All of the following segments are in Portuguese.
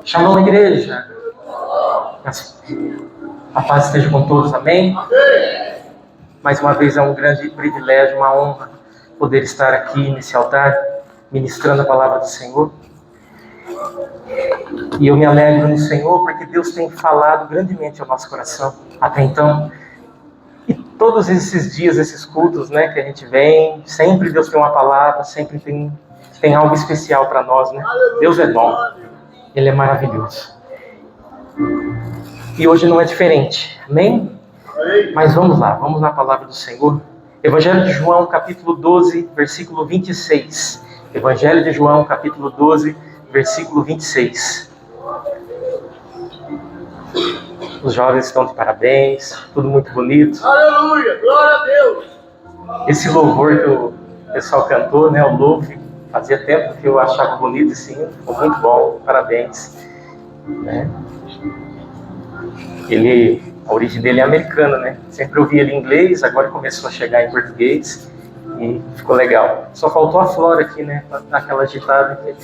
Shalom, igreja. A paz esteja com todos, amém? Mais uma vez é um grande privilégio, uma honra poder estar aqui nesse altar, ministrando a palavra do Senhor. E eu me alegro no Senhor porque Deus tem falado grandemente ao nosso coração até então. E todos esses dias, esses cultos, né, que a gente vem, sempre Deus tem uma palavra, sempre tem algo especial para nós, né? Deus é bom, Ele é maravilhoso. E hoje não é diferente, amém? Mas vamos lá, vamos na palavra do Senhor. Evangelho de João, capítulo 12, versículo 26. Evangelho de João, capítulo 12, versículo 26. Os jovens estão de parabéns, tudo muito bonito. Aleluia, glória a Deus. Esse louvor que o pessoal cantou, né, o louve, fazia tempo que eu achava bonito esse hino, ficou muito bom, parabéns. Né? A origem dele é americana, né? Sempre ouvi ele em inglês, agora começou a chegar em português e ficou legal. Só faltou a Flora aqui, né? Aquela agitada aqui.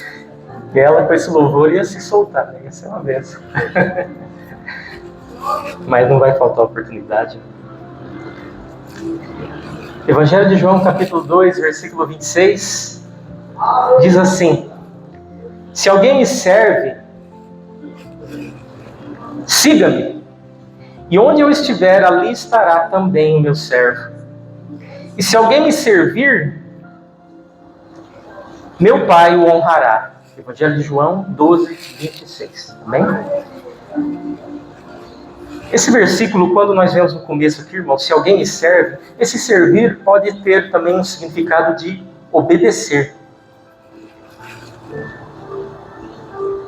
E ela com esse louvor ia se soltar, né? Ia ser uma bênção. Mas não vai faltar oportunidade. Evangelho de João, capítulo 2, versículo 26, diz assim: se alguém me serve, siga-me. E onde eu estiver, ali estará também o meu servo. E se alguém me servir, meu Pai o honrará. Evangelho de João 12, 26. Amém? Esse versículo, quando nós vemos no começo aqui, irmão, se alguém me serve, esse servir pode ter também um significado de obedecer.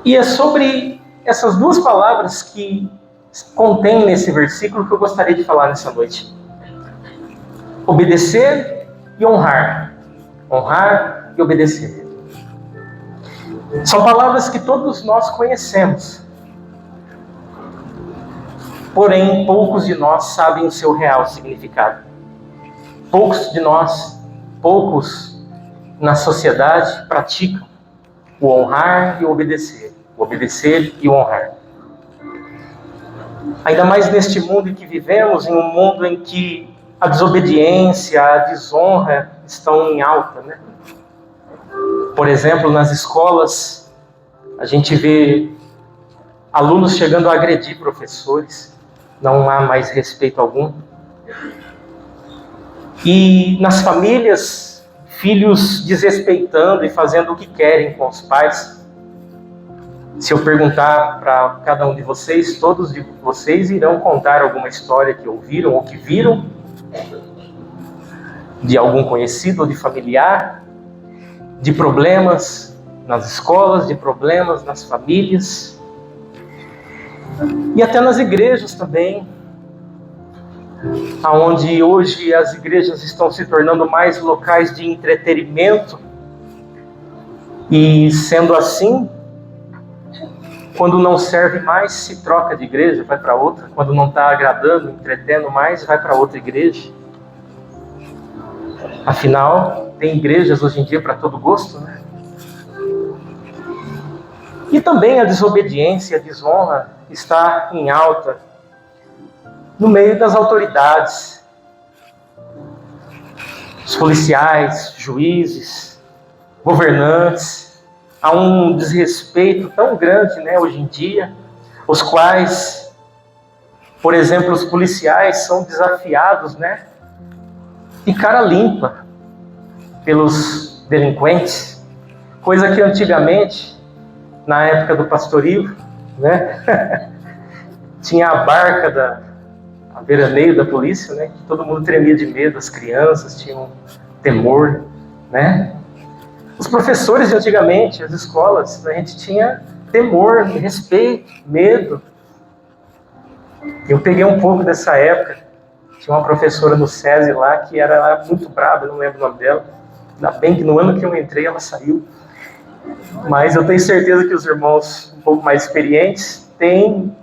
E é sobre essas duas palavras que contém nesse versículo que eu gostaria de falar nessa noite. Obedecer e honrar. Honrar e obedecer. São palavras que todos nós conhecemos. Porém, poucos de nós sabem o seu real significado. Poucos na sociedade praticam o honrar e o obedecer. O obedecer e o honrar. Ainda mais neste mundo em que vivemos, em um mundo em que a desobediência, a desonra estão em alta, né? Por exemplo, nas escolas, a gente vê alunos chegando a agredir professores, não há mais respeito algum. E nas famílias, filhos desrespeitando e fazendo o que querem com os pais. Se eu perguntar para cada um de vocês, todos de vocês irão contar alguma história que ouviram ou que viram de algum conhecido ou de familiar, de problemas nas escolas, de problemas nas famílias e até nas igrejas também, aonde hoje as igrejas estão se tornando mais locais de entretenimento e, sendo assim, quando não serve mais, se troca de igreja, vai para outra. Quando não está agradando, entretendo mais, vai para outra igreja. Afinal, tem igrejas hoje em dia para todo gosto, né? E também a desobediência, a desonra está em alta no meio das autoridades. Os policiais, juízes, governantes. Há um desrespeito tão grande, né, hoje em dia, os quais, por exemplo, os policiais são desafiados, né, de cara limpa pelos delinquentes, coisa que antigamente, na época do pastorio, né, tinha a barca a veraneio da polícia, né, que todo mundo tremia de medo, as crianças tinham temor, né. Os professores de antigamente, as escolas, a gente tinha temor, respeito, medo. Eu peguei um pouco dessa época. Tinha uma professora no SESI lá que era muito brava, não lembro o nome dela. Ainda bem que no ano que eu entrei ela saiu. Mas eu tenho certeza que os irmãos um pouco mais experientes têm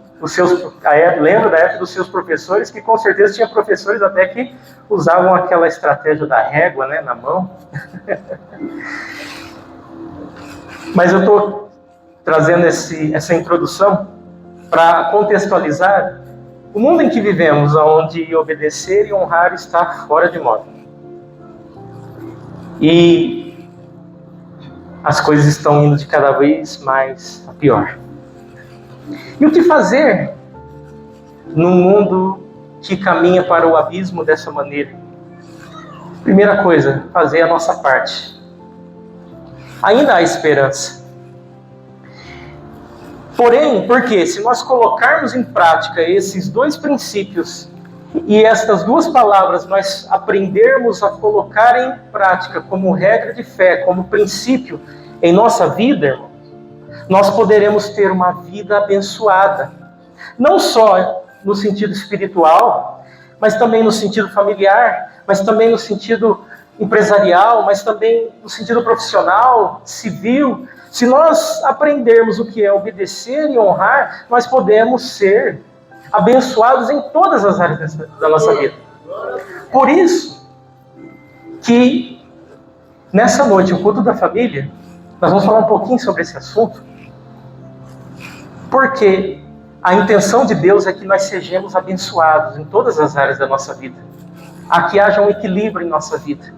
lembro da época dos seus professores, que com certeza tinha professores até que usavam aquela estratégia da régua, né, na mão. Mas eu estou trazendo essa introdução para contextualizar o mundo em que vivemos, onde obedecer e honrar está fora de moda. E as coisas estão indo de cada vez mais a pior. E o que fazer num mundo que caminha para o abismo dessa maneira? Primeira coisa, fazer a nossa parte. Ainda há esperança. Porém, porque se nós colocarmos em prática esses dois princípios e estas duas palavras nós aprendermos a colocar em prática como regra de fé, como princípio em nossa vida, irmão, nós poderemos ter uma vida abençoada. Não só no sentido espiritual, mas também no sentido familiar, mas também no sentido empresarial, mas também no sentido profissional, civil. Se nós aprendermos o que é obedecer e honrar, nós podemos ser abençoados em todas as áreas da nossa vida. Por isso que nessa noite, o culto da família, nós vamos falar um pouquinho sobre esse assunto, porque a intenção de Deus é que nós sejamos abençoados em todas as áreas da nossa vida. A que haja um equilíbrio em nossa vida.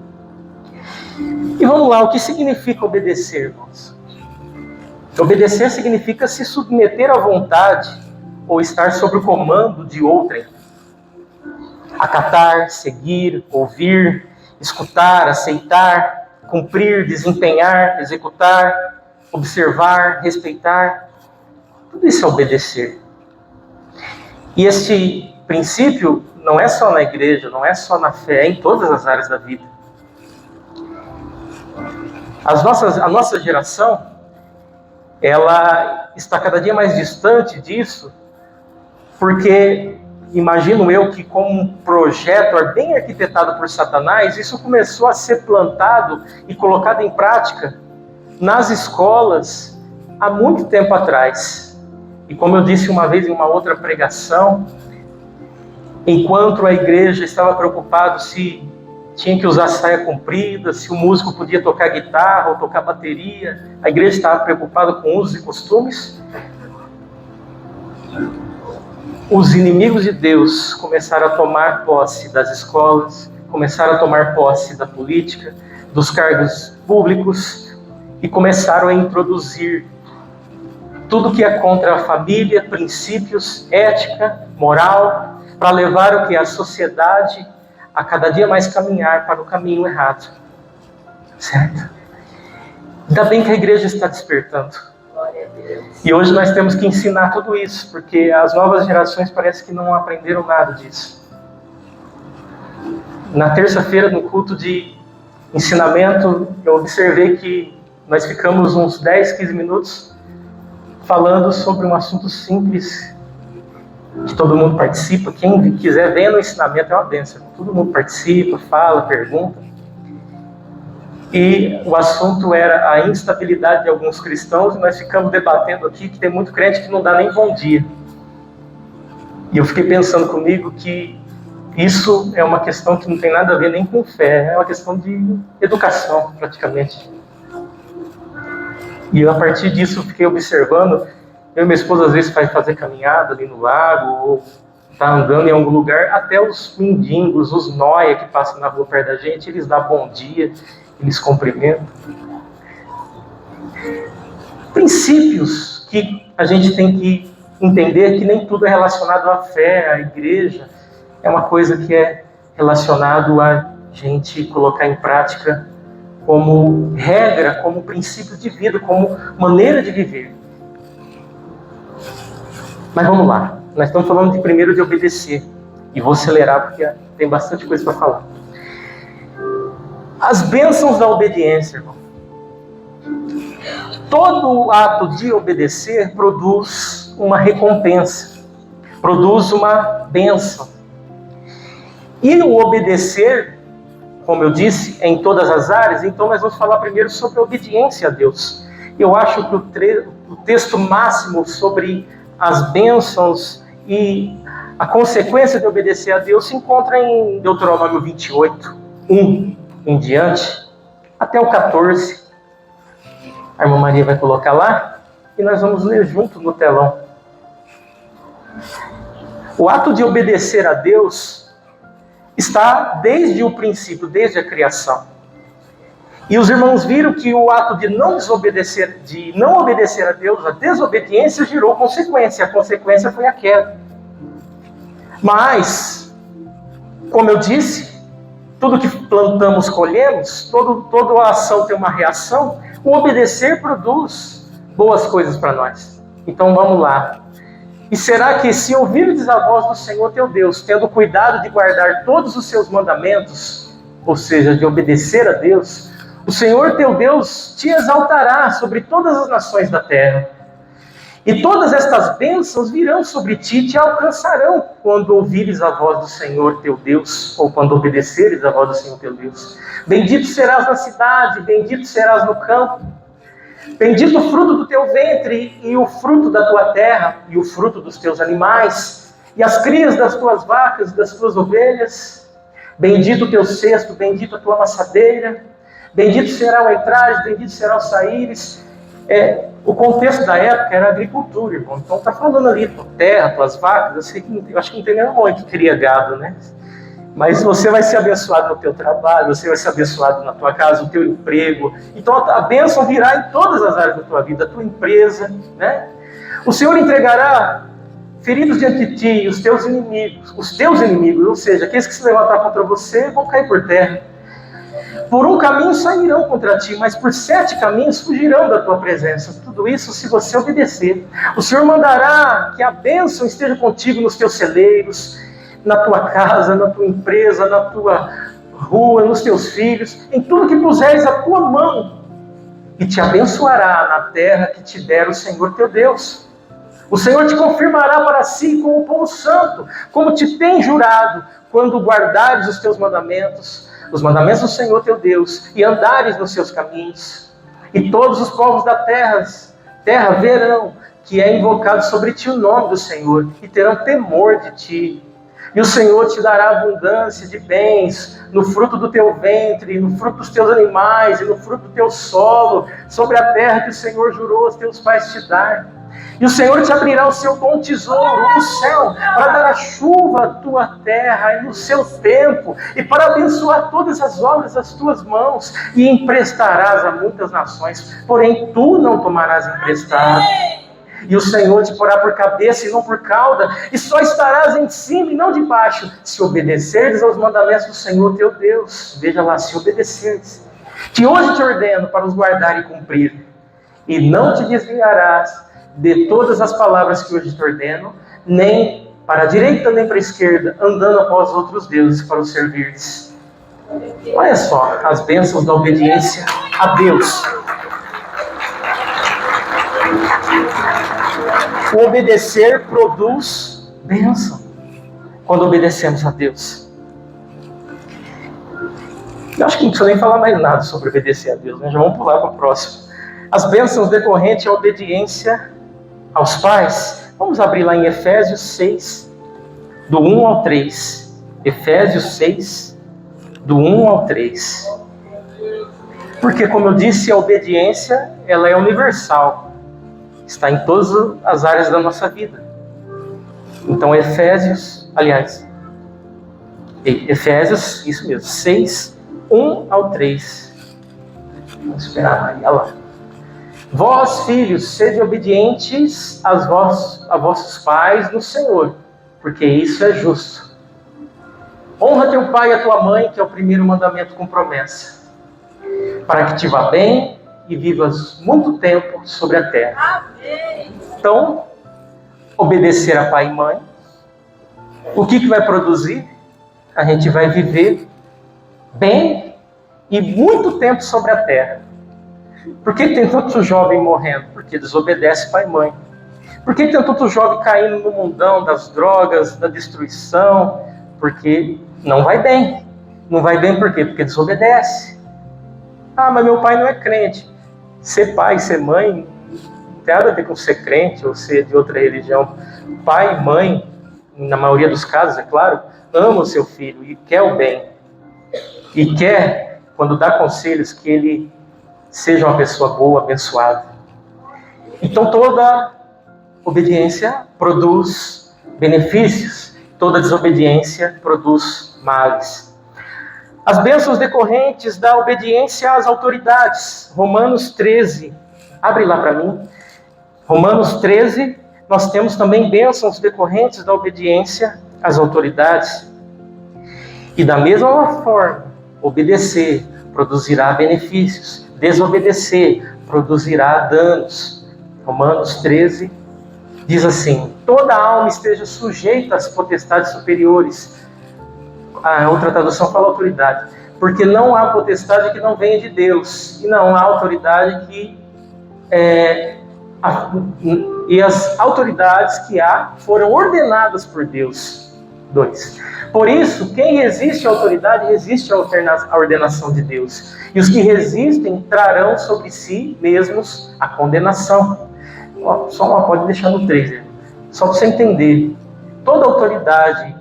E vamos lá, o que significa obedecer, irmãos? Obedecer significa se submeter à vontade ou estar sob o comando de outrem. Acatar, seguir, ouvir, escutar, aceitar, cumprir, desempenhar, executar, observar, respeitar. Tudo isso é obedecer. E este princípio não é só na igreja, não é só na fé, é em todas as áreas da vida. A nossa geração, ela está cada dia mais distante disso, porque imagino eu que como um projeto bem arquitetado por Satanás, isso começou a ser plantado e colocado em prática nas escolas há muito tempo atrás. E como eu disse uma vez em uma outra pregação, enquanto a igreja estava preocupada se tinha que usar saia comprida, se o músico podia tocar guitarra ou tocar bateria, a igreja estava preocupada com usos e costumes. Os inimigos de Deus começaram a tomar posse das escolas, começaram a tomar posse da política, dos cargos públicos e começaram a introduzir tudo que é contra a família, princípios, ética, moral, para levar o que? A sociedade a cada dia mais caminhar para o caminho errado. Certo? Ainda bem que a igreja está despertando. E hoje nós temos que ensinar tudo isso, porque as novas gerações parece que não aprenderam nada disso. Na terça-feira, no culto de ensinamento, eu observei que nós ficamos uns 10, 15 minutos falando sobre um assunto simples, que todo mundo participa. Quem quiser ver no ensinamento é uma bênção. Todo mundo participa, fala, pergunta. E o assunto era a instabilidade de alguns cristãos, e nós ficamos debatendo aqui que tem muito crente que não dá nem bom dia. E eu fiquei pensando comigo que isso é uma questão que não tem nada a ver nem com fé, é uma questão de educação, praticamente. E a partir disso eu fiquei observando. Eu e minha esposa às vezes vai fazer caminhada ali no lago, ou está andando em algum lugar, até os mendigos, os nóia que passam na rua perto da gente, eles dão bom dia, eles cumprimentam. Princípios que a gente tem que entender que nem tudo é relacionado à fé, à igreja, é uma coisa que é relacionado a gente colocar em prática como regra, como princípio de vida, como maneira de viver. Mas vamos lá, nós estamos falando de primeiro de obedecer, e vou acelerar porque tem bastante coisa para falar. As bênçãos da obediência, irmão. Todo ato de obedecer produz uma recompensa, produz uma bênção. E o obedecer, como eu disse, é em todas as áreas, então nós vamos falar primeiro sobre a obediência a Deus. Eu acho que o texto máximo sobre as bênçãos e a consequência de obedecer a Deus se encontra em Deuteronômio 28, 1 em diante, até o 14. A irmã Maria vai colocar lá. e nós vamos ler junto no telão. O ato de obedecer a Deus está desde o princípio, desde a criação. E os irmãos viram que o ato de não obedecer a Deus, a desobediência gerou consequência. A consequência foi a queda. Mas, como eu disse, tudo que plantamos, colhemos, toda a ação tem uma reação. O obedecer produz boas coisas para nós. Então vamos lá. E será que se ouvirdes a voz do Senhor teu Deus, tendo cuidado de guardar todos os seus mandamentos, ou seja, de obedecer a Deus, o Senhor teu Deus te exaltará sobre todas as nações da terra. E todas estas bênçãos virão sobre ti e te alcançarão quando ouvires a voz do Senhor teu Deus, ou quando obedeceres a voz do Senhor teu Deus. Bendito serás na cidade, bendito serás no campo. Bendito o fruto do teu ventre e o fruto da tua terra e o fruto dos teus animais e as crias das tuas vacas e das tuas ovelhas. Bendito o teu cesto, bendito a tua amassadeira. Bendito será o entrares, bendito será o saíres. O contexto da época era agricultura, irmão. Então está falando ali, tua terra, tuas vacas. Eu acho que não tem nenhum mãe que cria gado, né? Mas você vai ser abençoado no teu trabalho, você vai ser abençoado na tua casa, no teu emprego. Então a bênção virá em todas as áreas da tua vida, a tua empresa, né? O Senhor entregará feridos diante de ti os teus inimigos, ou seja, aqueles que se levantar contra você vão cair por terra. Por um caminho sairão contra ti, mas por 7 caminhos fugirão da tua presença. Tudo isso se você obedecer. O Senhor mandará que a bênção esteja contigo nos teus celeiros, na tua casa, na tua empresa, na tua rua, nos teus filhos, em tudo que puseres a tua mão, e te abençoará na terra que te der o Senhor teu Deus. O Senhor te confirmará para si como povo santo, como te tem jurado, quando guardares os teus mandamentos, os mandamentos do Senhor teu Deus, e andares nos seus caminhos. E todos os povos da terra verão que é invocado sobre ti o nome do Senhor, e terão temor de ti. E o Senhor te dará abundância de bens no fruto do teu ventre, no fruto dos teus animais e no fruto do teu solo, sobre a terra que o Senhor jurou aos teus pais te dar. E o Senhor te abrirá o seu bom tesouro, o céu, para dar a chuva à tua terra e no seu tempo, e para abençoar todas as obras das tuas mãos, e emprestarás a muitas nações, porém tu não tomarás emprestado. E o Senhor te porá por cabeça e não por cauda, e só estarás em cima e não debaixo, se obedeceres aos mandamentos do Senhor teu Deus. Veja lá, se obedeceres, que hoje te ordeno para os guardar e cumprir. E não te desviarás de todas as palavras que hoje te ordeno, nem para a direita nem para a esquerda, andando após outros deuses para os servires. Olha só as bênçãos da obediência a Deus. O obedecer produz bênção quando obedecemos a Deus. Eu acho que não precisa nem falar mais nada sobre obedecer a Deus, né? Já vamos pular para o próximo. As bênçãos decorrentes à obediência aos pais. Vamos abrir lá em Efésios 6, do 1 ao 3. Efésios 6, do 1 ao 3. Porque, como eu disse, a obediência ela é universal. Está em todas as áreas da nossa vida. Então, Efésios, isso mesmo, 6, 1 ao 3. Vamos esperar aí, olha lá. Vós, filhos, sede obedientes a vossos pais no Senhor, porque isso é justo. Honra teu pai e a tua mãe, que é o primeiro mandamento com promessa, para que te vá bem e vivas muito tempo sobre a terra. Amém. Então, obedecer a pai e mãe, o que vai produzir? A gente vai viver bem e muito tempo sobre a terra. Por que tem tanto jovem morrendo? Porque desobedece pai e mãe. Por que tem tanto jovem caindo no mundão das drogas, da destruição? Porque não vai bem. Não vai bem por quê? Porque desobedece. Ah, mas meu pai não é crente. Ser pai, ser mãe, não tem nada a ver com ser crente ou ser de outra religião. Pai e mãe, na maioria dos casos, é claro, ama o seu filho e quer o bem. E quer, quando dá conselhos, que ele seja uma pessoa boa, abençoada. Então toda obediência produz benefícios, toda desobediência produz males. As bênçãos decorrentes da obediência às autoridades. Romanos 13, abre lá para mim. Romanos 13, nós temos também bênçãos decorrentes da obediência às autoridades. E da mesma forma, obedecer produzirá benefícios, desobedecer produzirá danos. Romanos 13 diz assim: toda alma esteja sujeita às potestades superiores. A outra tradução fala autoridade. Porque não há potestade que não venha de Deus, e não há autoridade que... e as autoridades que há foram ordenadas por Deus. 2. Por isso, quem resiste à autoridade, resiste à ordenação de Deus. E os que resistem trarão sobre si mesmos a condenação. Só uma, pode deixar no 3, só para você entender. Toda autoridade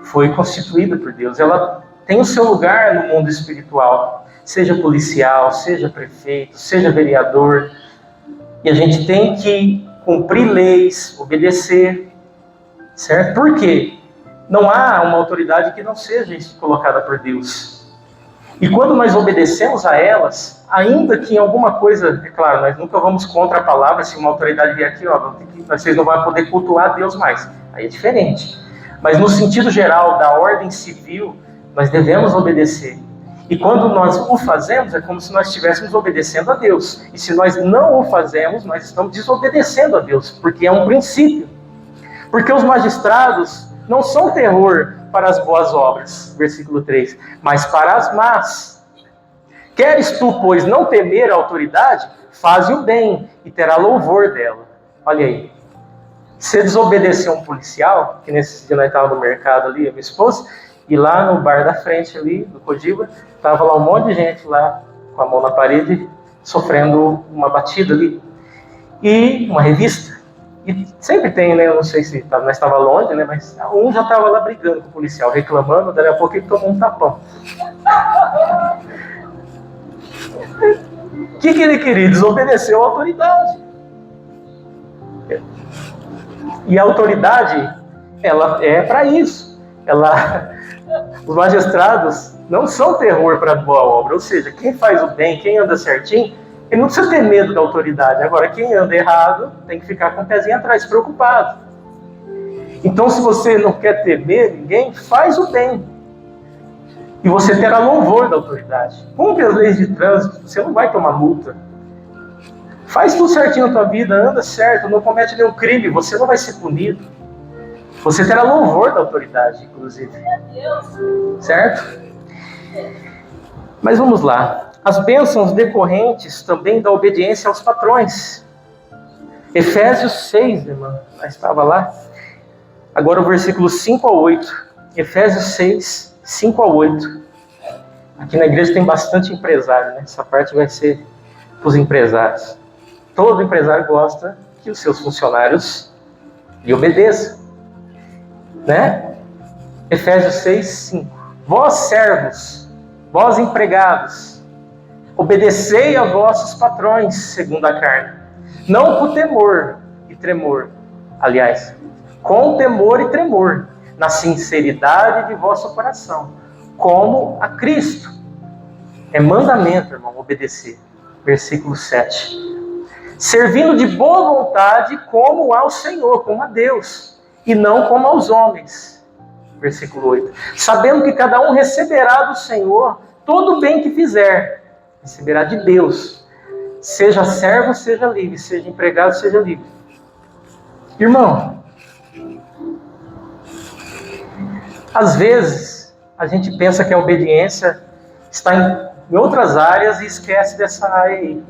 foi constituída por Deus. Ela tem o seu lugar no mundo espiritual. Seja policial, seja prefeito, seja vereador. E a gente tem que cumprir leis, obedecer. Certo? Por quê? Não há uma autoridade que não seja colocada por Deus. E quando nós obedecemos a elas, ainda que em alguma coisa, é claro, nós nunca vamos contra a palavra. Se uma autoridade vier aqui, vocês não vão poder cultuar Deus mais. Aí é diferente. Mas no sentido geral da ordem civil, nós devemos obedecer. E quando nós o fazemos, é como se nós estivéssemos obedecendo a Deus. E se nós não o fazemos, nós estamos desobedecendo a Deus, porque é um princípio. Porque os magistrados não são terror para as boas obras, versículo 3, mas para as más. Queres tu, pois, não temer a autoridade? Faze o bem e terá louvor dela. Olha aí. Você desobedeceu um policial, que nesse dia nós estávamos no mercado ali, a minha esposa, e lá no bar da frente ali, do Codiba, estava lá um monte de gente lá, com a mão na parede, sofrendo uma batida ali. E uma revista. E sempre tem, né? Eu não sei se nós estava longe, né? Mas um já estava lá brigando com o policial, reclamando, daí a pouco ele tomou um tapão. O que ele queria? Desobedeceu a autoridade. E a autoridade, ela é para isso. Os magistrados não são terror para a boa obra. Ou seja, quem faz o bem, quem anda certinho, ele não precisa ter medo da autoridade. Agora, quem anda errado tem que ficar com o pezinho atrás, preocupado. Então, se você não quer temer ninguém, faz o bem. E você terá louvor da autoridade. Cumpre as leis de trânsito, você não vai tomar multa. Faz tudo certinho na tua vida, anda certo, não comete nenhum crime, você não vai ser punido. Você terá louvor da autoridade, inclusive. Certo? Mas vamos lá. As bênçãos decorrentes também da obediência aos patrões. Efésios 6, irmã, estava lá. Agora o versículo 5 a 8. Efésios 6, 5 a 8. Aqui na igreja tem bastante empresário, né? Essa parte vai ser para os empresários. Todo empresário gosta que os seus funcionários lhe obedeçam. Né? Efésios 6, 5. Vós servos, vós empregados, obedecei a vossos patrões, segundo a carne, não com temor e tremor, aliás, com temor e tremor, na sinceridade de vosso coração, como a Cristo. É mandamento, irmão, obedecer. Versículo 7. Servindo de boa vontade como ao Senhor, como a Deus, e não como aos homens. Versículo 8. Sabendo que cada um receberá do Senhor todo o bem que fizer. Receberá de Deus. Seja servo, seja livre. Seja empregado, seja livre. Irmão, às vezes a gente pensa que a obediência está em outras áreas e esquece dessa área aí.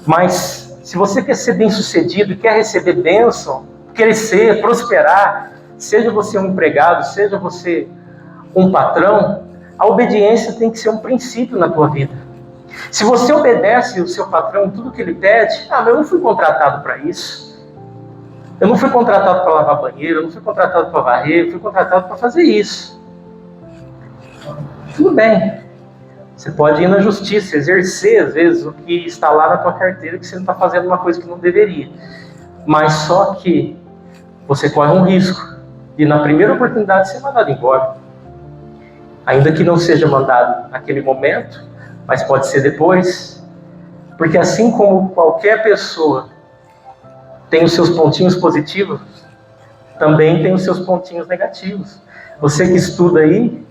Mas se você quer ser bem sucedido, quer receber bênção, crescer, prosperar, seja você um empregado, seja você um patrão, a obediência tem que ser um princípio na tua vida. Se você obedece o seu patrão tudo que ele pede, mas eu não fui contratado para isso. Eu não fui contratado para lavar banheiro, eu não fui contratado para varrer, eu fui contratado para fazer isso. Tudo bem. Você pode ir na justiça, exercer, às vezes, o que está lá na tua carteira, que você não está fazendo uma coisa que não deveria. Mas só que você corre um risco de, na primeira oportunidade, ser mandado embora. Ainda que não seja mandado naquele momento, mas pode ser depois. Porque assim como qualquer pessoa tem os seus pontinhos positivos, também tem os seus pontinhos negativos. Você que estuda aí,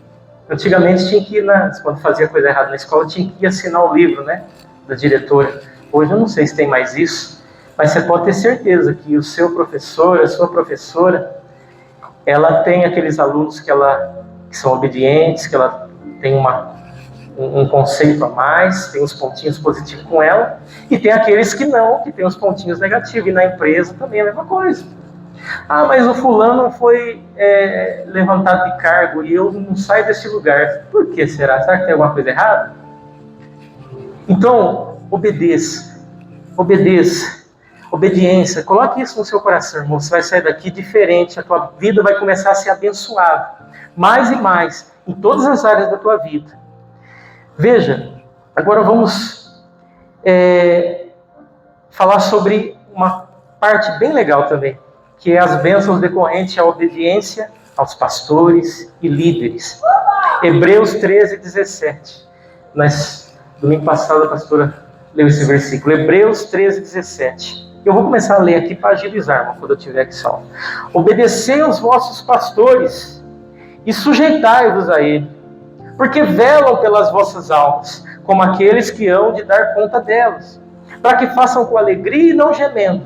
antigamente tinha que ir, quando fazia coisa errada na escola, tinha que ir assinar o livro, né, da diretora. Hoje eu não sei se tem mais isso, mas você pode ter certeza que o seu professor, a sua professora, ela tem aqueles alunos que são obedientes, que ela tem um conceito a mais, tem uns pontinhos positivos com ela, e tem aqueles que não, que tem os pontinhos negativos, e na empresa também é a mesma coisa. Ah, mas o fulano foi levantado de cargo e eu não saio desse lugar. Por que será? Será que tem alguma coisa errada? Então, obedeça. Obediência. Coloque isso no seu coração, irmão. Você vai sair daqui diferente. A tua vida vai começar a ser abençoada. Mais e mais. Em todas as áreas da tua vida. Veja. Agora vamos falar sobre uma parte bem legal também, que é as bênçãos decorrentes à obediência aos pastores e líderes. Hebreus 13, 17. Domingo passado a pastora leu esse versículo. Hebreus 13, 17. Eu vou começar a ler aqui para agilizar, mas quando eu tiver aqui salvo. Obedecei aos vossos pastores e sujeitai-vos a ele, porque velam pelas vossas almas, como aqueles que hão de dar conta delas, para que façam com alegria e não gemendo,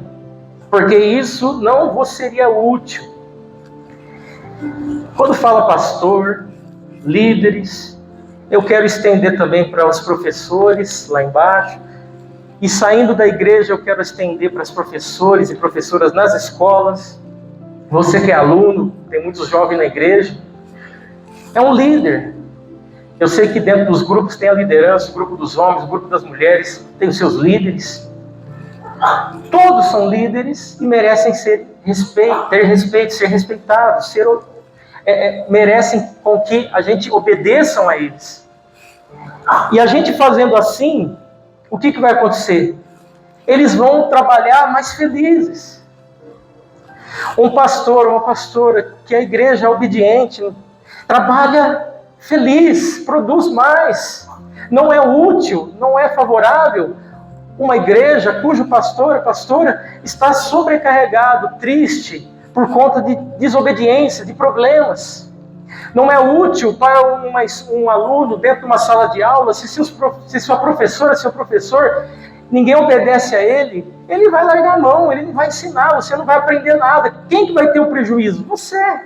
porque isso não vos seria útil. Quando fala pastor, líderes, eu quero estender também para os professores lá embaixo, e saindo da igreja eu quero estender para os professores e professoras nas escolas. Você que é aluno, tem muitos jovens na igreja, é um líder. Eu sei que dentro dos grupos tem a liderança, o grupo dos homens, o grupo das mulheres, tem os seus líderes. Todos são líderes e merecem ter respeito, ser respeitados, merecem com que a gente obedeçam a eles. E a gente fazendo assim, o que vai acontecer? Eles vão trabalhar mais felizes. Um pastor, uma pastora, que a igreja é obediente, trabalha feliz, produz mais. Não é útil, não é favorável uma igreja cujo pastor, a pastora, está sobrecarregado, triste, por conta de desobediência, de problemas. Não é útil para um aluno dentro de uma sala de aula, se sua professora, seu professor, ninguém obedece a ele, ele vai largar a mão, ele não vai ensinar, você não vai aprender nada. Quem que vai ter o prejuízo? Você.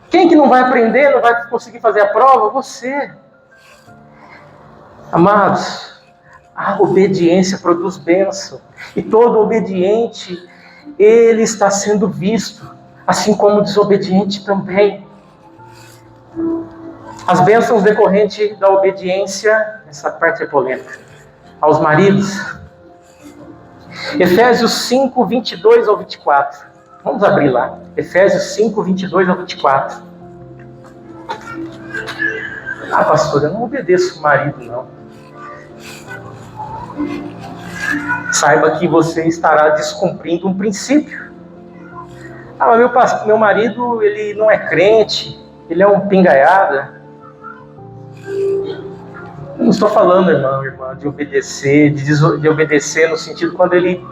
Quem que não vai aprender, não vai conseguir fazer a prova? Você. Amados, a obediência produz bênção. E todo obediente, ele está sendo visto, assim como o desobediente também. As bênçãos decorrentes da obediência, essa parte é polêmica, aos maridos. Efésios 5, 22 ao 24. Vamos abrir lá. Efésios 5, 22 ao 24. Ah, pastor, eu não obedeço o marido, não. Saiba que você estará descumprindo um princípio. Ah, mas meu marido, ele não é crente, ele é um pingaiada. Eu não estou falando, irmã, de obedecer, de obedecer no sentido quando ele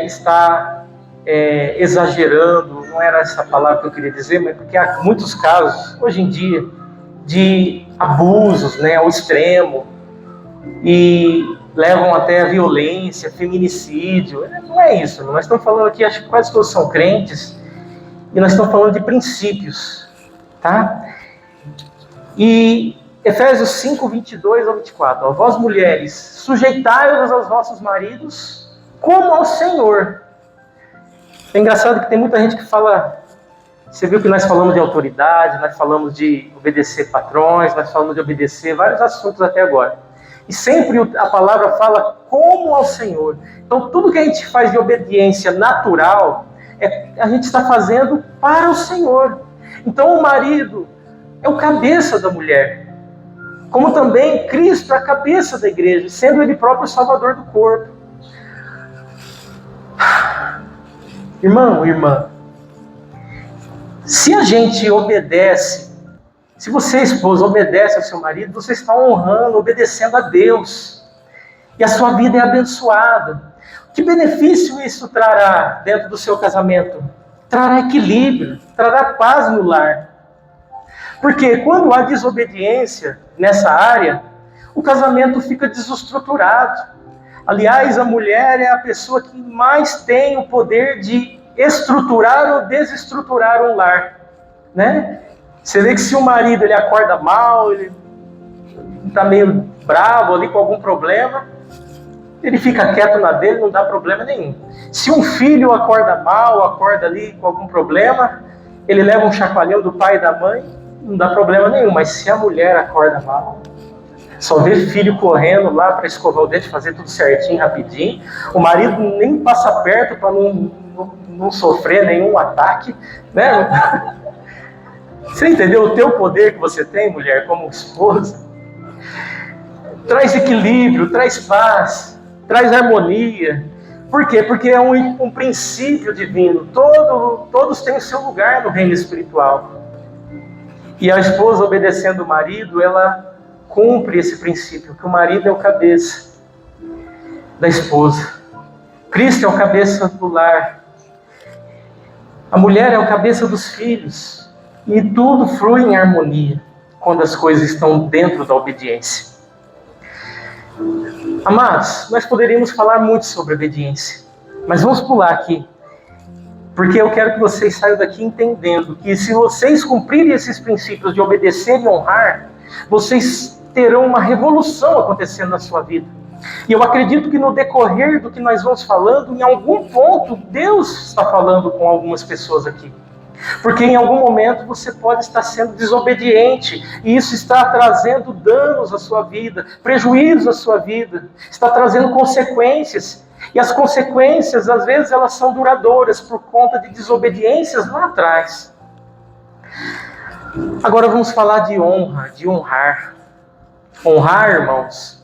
está exagerando, não era essa palavra que eu queria dizer, mas porque há muitos casos, hoje em dia, de abusos, né, ao extremo, e levam até a violência, feminicídio. Não é isso, nós estamos falando aqui, acho que quase todos são crentes, e nós estamos falando de princípios, tá? E Efésios 5, 22 ao 24. Vós mulheres, sujeitai-vos aos vossos maridos como ao Senhor. É engraçado que tem muita gente que fala... Você viu que nós falamos de autoridade, nós falamos de obedecer patrões, nós falamos de obedecer vários assuntos até agora. E sempre a palavra fala como ao Senhor. Então tudo que a gente faz de obediência natural, a gente está fazendo para o Senhor. Então o marido é o cabeça da mulher. como também Cristo é a cabeça da igreja, sendo Ele próprio o salvador do corpo. Irmão, irmã, se a gente obedece, se você, esposa, obedece ao seu marido, você está honrando, obedecendo a Deus. E a sua vida é abençoada. Que benefício isso trará dentro do seu casamento? Trará equilíbrio, trará paz no lar. Porque quando há desobediência nessa área, o casamento fica desestruturado. Aliás, a mulher é a pessoa que mais tem o poder de estruturar ou desestruturar um lar, né? Você vê que se o marido ele acorda mal, ele está meio bravo ali com algum problema, ele fica quieto na dele, não dá problema nenhum. Se um filho acorda mal, acorda ali com algum problema, ele leva um chacoalhão do pai e da mãe, não dá problema nenhum. Mas se a mulher acorda mal, só vê filho correndo lá para escovar o dente, fazer tudo certinho, rapidinho, o marido nem passa perto para não sofrer nenhum ataque, né? Você entendeu o teu poder que você tem, mulher, como esposa? Traz equilíbrio, traz paz, traz harmonia. Por quê? Porque é um princípio divino. Todos têm o seu lugar no reino espiritual. E a esposa, obedecendo o marido, ela cumpre esse princípio, que o marido é o cabeça da esposa. Cristo é o cabeça do lar. A mulher é o cabeça dos filhos. E tudo flui em harmonia quando as coisas estão dentro da obediência. Amados, nós poderíamos falar muito sobre obediência, mas vamos pular aqui, porque eu quero que vocês saiam daqui entendendo que se vocês cumprirem esses princípios de obedecer e honrar, vocês terão uma revolução acontecendo na sua vida. E eu acredito que no decorrer do que nós vamos falando, em algum ponto, Deus está falando com algumas pessoas aqui. Porque em algum momento você pode estar sendo desobediente e isso está trazendo danos à sua vida, prejuízos à sua vida, está trazendo consequências. E as consequências, às vezes, elas são duradouras por conta de desobediências lá atrás. Agora vamos falar de honra, de honrar. Honrar, irmãos,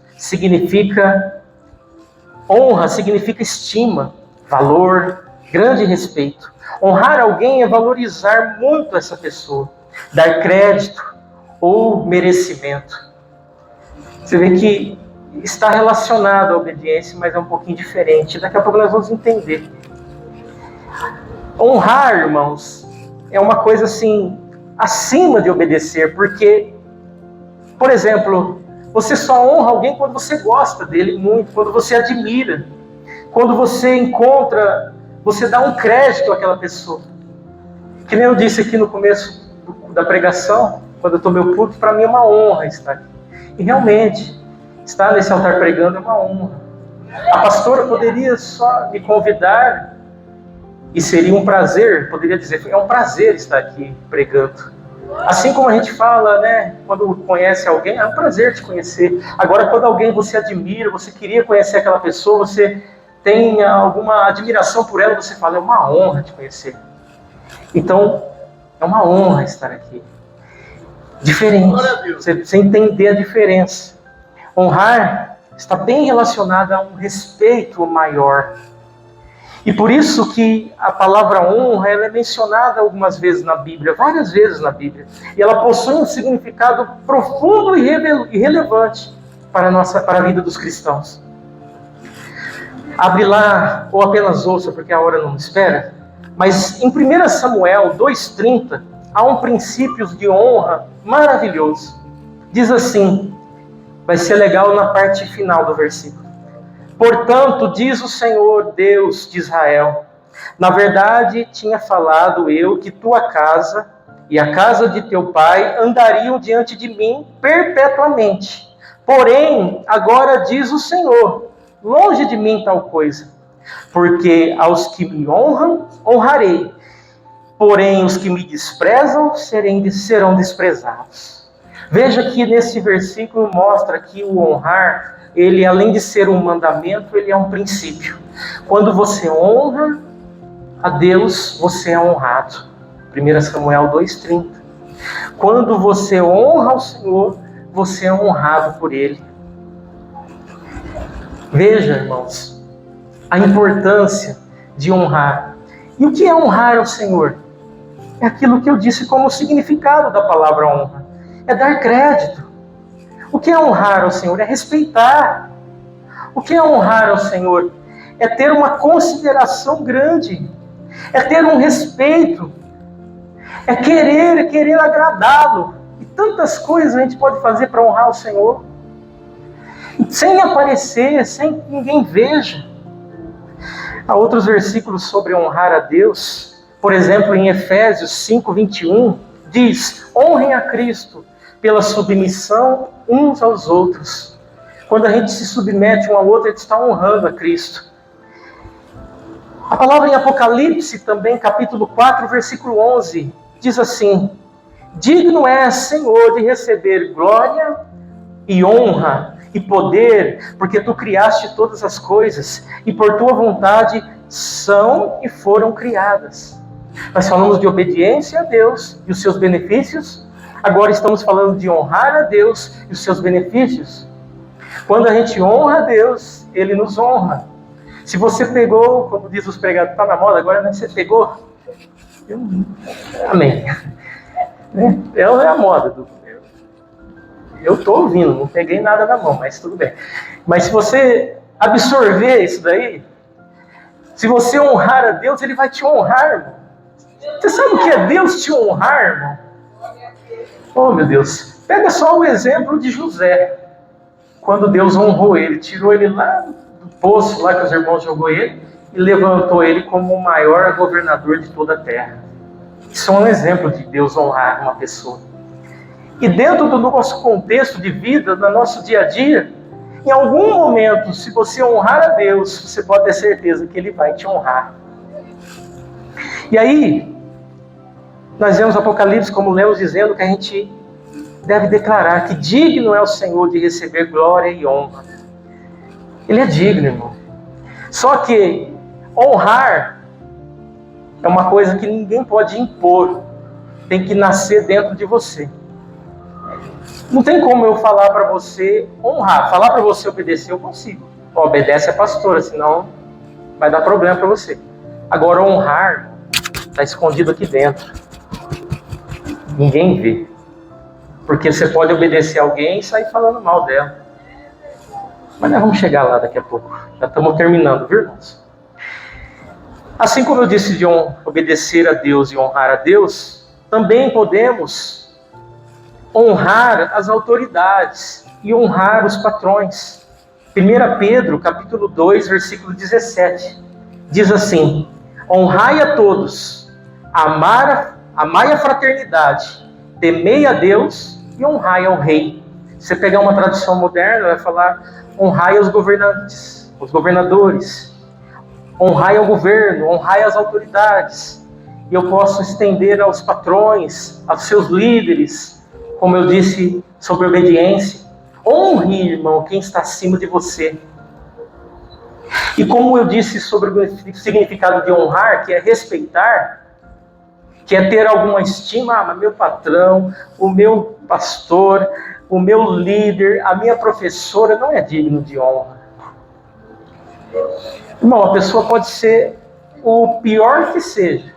honra significa estima, valor, grande respeito. Honrar alguém é valorizar muito essa pessoa, dar crédito ou merecimento. Você vê que está relacionado à obediência, mas é um pouquinho diferente. Daqui a pouco nós vamos entender. Honrar, irmãos, é uma coisa assim, acima de obedecer, porque, por exemplo, você só honra alguém quando você gosta dele muito, quando você admira, quando você encontra... Você dá um crédito àquela pessoa. Que nem eu disse aqui no começo da pregação, quando eu tomei o púlpito, para mim é uma honra estar aqui. E realmente, estar nesse altar pregando é uma honra. A pastora poderia só me convidar e seria um prazer, poderia dizer, é um prazer estar aqui pregando. Assim como a gente fala, né, quando conhece alguém, é um prazer te conhecer. Agora, quando alguém você admira, você queria conhecer aquela pessoa, você... tem alguma admiração por ela, você fala, é uma honra te conhecer. Então, é uma honra estar aqui. Diferente, você entender a diferença. Honrar está bem relacionado a um respeito maior. E por isso que a palavra honra ela é mencionada algumas vezes na Bíblia, várias vezes na Bíblia. E ela possui um significado profundo e relevante para a vida dos cristãos. Abre lá, ou apenas ouça, porque a hora não me espera. Mas em 1 Samuel 2,30, há um princípio de honra maravilhoso. Diz assim, vai ser legal na parte final do versículo. Portanto, diz o Senhor Deus de Israel, na verdade tinha falado eu que tua casa e a casa de teu pai andariam diante de mim perpetuamente. Porém, agora diz o Senhor, longe de mim tal coisa, porque aos que me honram, honrarei, porém os que me desprezam serão desprezados. Veja que nesse versículo mostra que o honrar, ele além de ser um mandamento, ele é um princípio. Quando você honra a Deus, você é honrado. 1 Samuel 2,30. Quando você honra o Senhor, você é honrado por Ele. Veja, irmãos, a importância de honrar. E o que é honrar ao Senhor? É aquilo que eu disse como significado da palavra honra. É dar crédito. O que é honrar ao Senhor? É respeitar. O que é honrar ao Senhor? É ter uma consideração grande. É ter um respeito. É querer agradá-lo. E tantas coisas a gente pode fazer para honrar o Senhor. Sem aparecer, sem que ninguém veja. Há outros versículos sobre honrar a Deus. Por exemplo, em Efésios 5:21, diz: honrem a Cristo pela submissão uns aos outros. Quando a gente se submete um ao outro, a gente está honrando a Cristo. A palavra em Apocalipse também, capítulo 4, versículo 11, diz assim: digno és, Senhor, de receber glória e honra e poder, porque tu criaste todas as coisas, e por tua vontade são e foram criadas. Nós falamos de obediência a Deus e os seus benefícios, agora estamos falando de honrar a Deus e os seus benefícios. Quando a gente honra a Deus, Ele nos honra. Se você pegou, como diz os pregadores, está na moda agora, né? Você pegou? Amém. É a moda. Eu estou ouvindo, não peguei nada na mão, mas tudo bem. Mas se você absorver isso daí, se você honrar a Deus, Ele vai te honrar, irmão. Você sabe o que é Deus te honrar, irmão? Oh, meu Deus. Pega só o exemplo de José. Quando Deus honrou ele, tirou ele lá do poço, lá que os irmãos jogou ele, e levantou ele como o maior governador de toda a terra. Isso é um exemplo de Deus honrar uma pessoa. E dentro do nosso contexto de vida, no nosso dia a dia, em algum momento, se você honrar a Deus, você pode ter certeza que Ele vai te honrar. E aí, nós vemos Apocalipse, como lemos, dizendo que a gente deve declarar que digno é o Senhor de receber glória e honra. Ele é digno, irmão. Só que honrar é uma coisa que ninguém pode impor. Tem que nascer dentro de você. Não tem como eu falar para você honrar. Falar para você obedecer, eu consigo. Obedece a pastora, senão vai dar problema para você. Agora, honrar está escondido aqui dentro. Ninguém vê. Porque você pode obedecer alguém e sair falando mal dela. Mas nós vamos chegar lá daqui a pouco. Já estamos terminando, viu, irmãos? Assim como eu disse de obedecer a Deus e honrar a Deus, também podemos honrar as autoridades e honrar os patrões. 1 Pedro, capítulo 2, versículo 17, diz assim: honrai a todos, amai a fraternidade, temei a Deus e honrai ao rei. Se você pegar uma tradução moderna, vai falar: honrai aos governantes, os governadores, honrai ao governo, honrai as autoridades. E eu posso estender aos patrões, aos seus líderes, como eu disse sobre obediência. Honre, irmão, quem está acima de você. E como eu disse sobre o significado de honrar, que é respeitar, que é ter alguma estima, mas meu patrão, o meu pastor, o meu líder, a minha professora não é digno de honra. Irmão, a pessoa pode ser o pior que seja,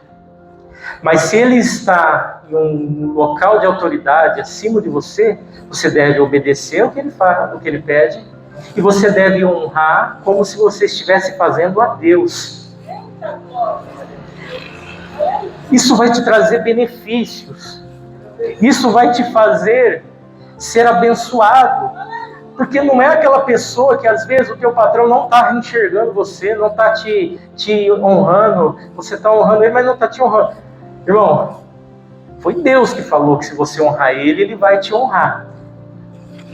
mas se ele está em um local de autoridade acima de você, você deve obedecer o que ele fala, o que ele pede, e você deve honrar como se você estivesse fazendo a Deus. Isso vai te trazer benefícios. Isso vai te fazer ser abençoado. Porque não é aquela pessoa que às vezes o teu patrão não está enxergando você, não está te honrando, você está honrando ele, mas não está te honrando. Irmão, foi Deus que falou que se você honrar ele, ele vai te honrar.